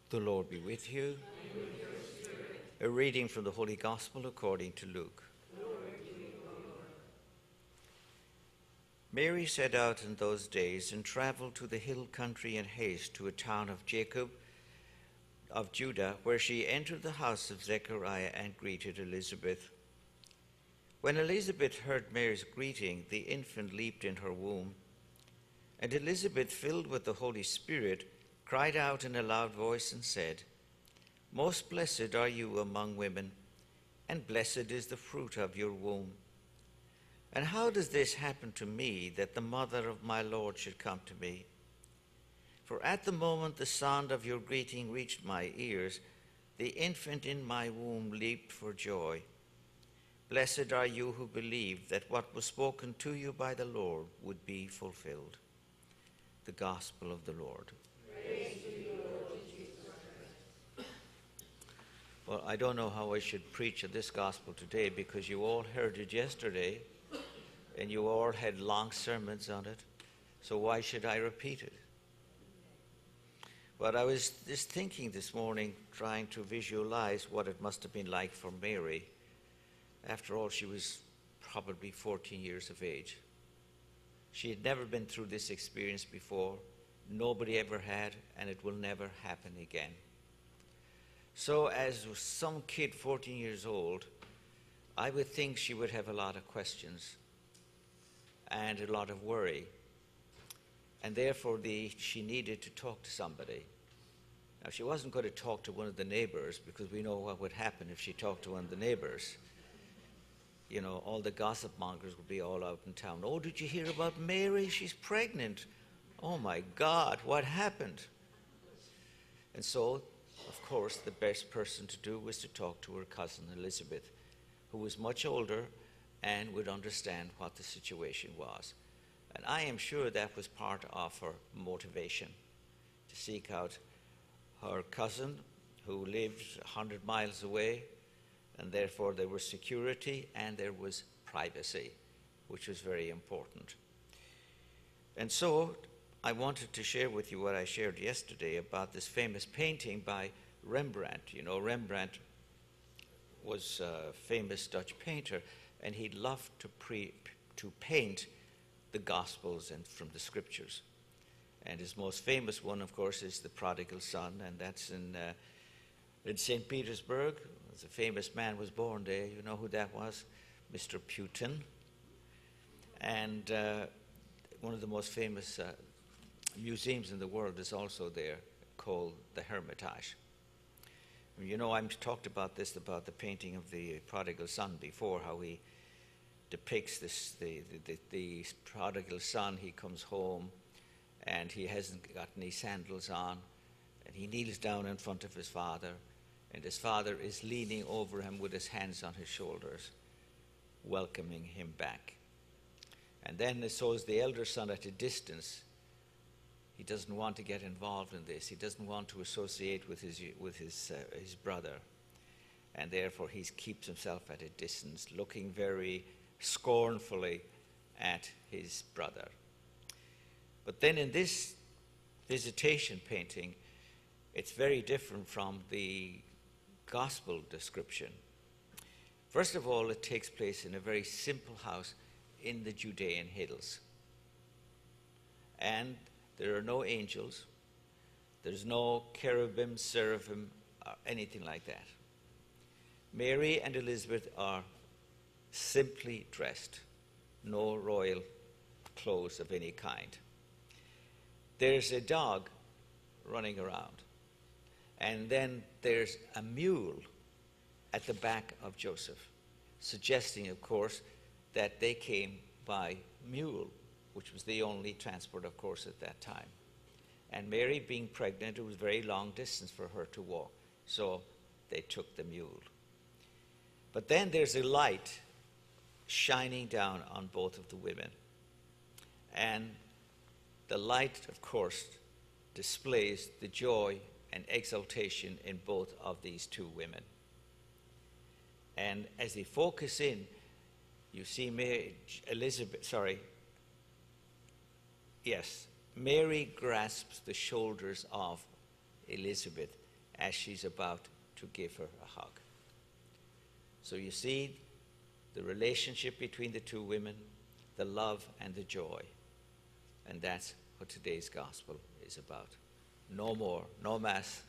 The Lord be with you. And with your spirit. A reading from the Holy Gospel according to Luke. Glory to you, O Lord. Mary set out in those days and traveled to the hill country in haste to a town of Jacob of Judah, where she entered the house of Zechariah and greeted Elizabeth. When Elizabeth heard Mary's greeting, the infant leaped in her womb. And Elizabeth, filled with the Holy Spirit, cried out in a loud voice and said, "Most blessed are you among women, and blessed is the fruit of your womb. And how does this happen to me, that the mother of my Lord should come to me? For at the moment the sound of your greeting reached my ears, the infant in my womb leaped for joy. Blessed are you who believed that what was spoken to you by the Lord would be fulfilled." The Gospel of the Lord. Praise to you, Lord Jesus Christ. Well, I don't know how I should preach this gospel today, because you all heard it yesterday and you all had long sermons on it. So why should I repeat it? But I was just thinking this morning, trying to visualize what it must have been like for Mary. After all, she was probably 14 years of age. She had never been through this experience before. Nobody ever had, and it will never happen again. So as some kid 14 years old, I would think she would have a lot of questions and a lot of worry. And therefore she needed to talk to somebody. Now, she wasn't going to talk to one of the neighbors, because we know what would happen if she talked to one of the neighbors. You know, all the gossip mongers would be all out in town. "Oh, did you hear about Mary? She's pregnant. Oh my God, what happened?" And so, of course, the best person to do was to talk to her cousin Elizabeth, who was much older and would understand what the situation was. And I am sure that was part of her motivation, to seek out her cousin, who lived 100 miles away, and therefore there was security and there was privacy, which was very important. And so I wanted to share with you what I shared yesterday about this famous painting by Rembrandt. You know, Rembrandt was a famous Dutch painter, and he loved to paint the Gospels and from the Scriptures. And his most famous one, of course, is the Prodigal Son, and that's in St. Petersburg. A famous man was born there. You know who that was? Mr. Putin. And one of the most famous museums in the world is also there, called the Hermitage. You know, I've talked about this, about the painting of the Prodigal Son before, how he depicts this, the prodigal son. He comes home and he hasn't got any sandals on, and he kneels down in front of his father, and his father is leaning over him with his hands on his shoulders, welcoming him back. And then it shows the elder son at a distance. He doesn't want to get involved in this. He doesn't want to associate with his brother, and therefore he keeps himself at a distance, looking very scornfully at his brother. But then in this visitation painting, it's very different from the gospel description. First of all, it takes place in a very simple house in the Judean hills. And there are no angels, there's no cherubim, seraphim, or anything like that. Mary and Elizabeth are simply dressed, no royal clothes of any kind. There's a dog running around, and then there's a mule at the back of Joseph, suggesting, of course, that they came by mule, which was the only transport, of course, at that time. And Mary, being pregnant, it was a very long distance for her to walk, so they took the mule. But then there's a light shining down on both of the women. And the light, of course, displays the joy and exaltation in both of these two women. And as they focus in, you see Mary grasps the shoulders of Elizabeth as she's about to give her a hug. So you see the relationship between the two women, the love and the joy. And that's what today's gospel is about. No more, no mass,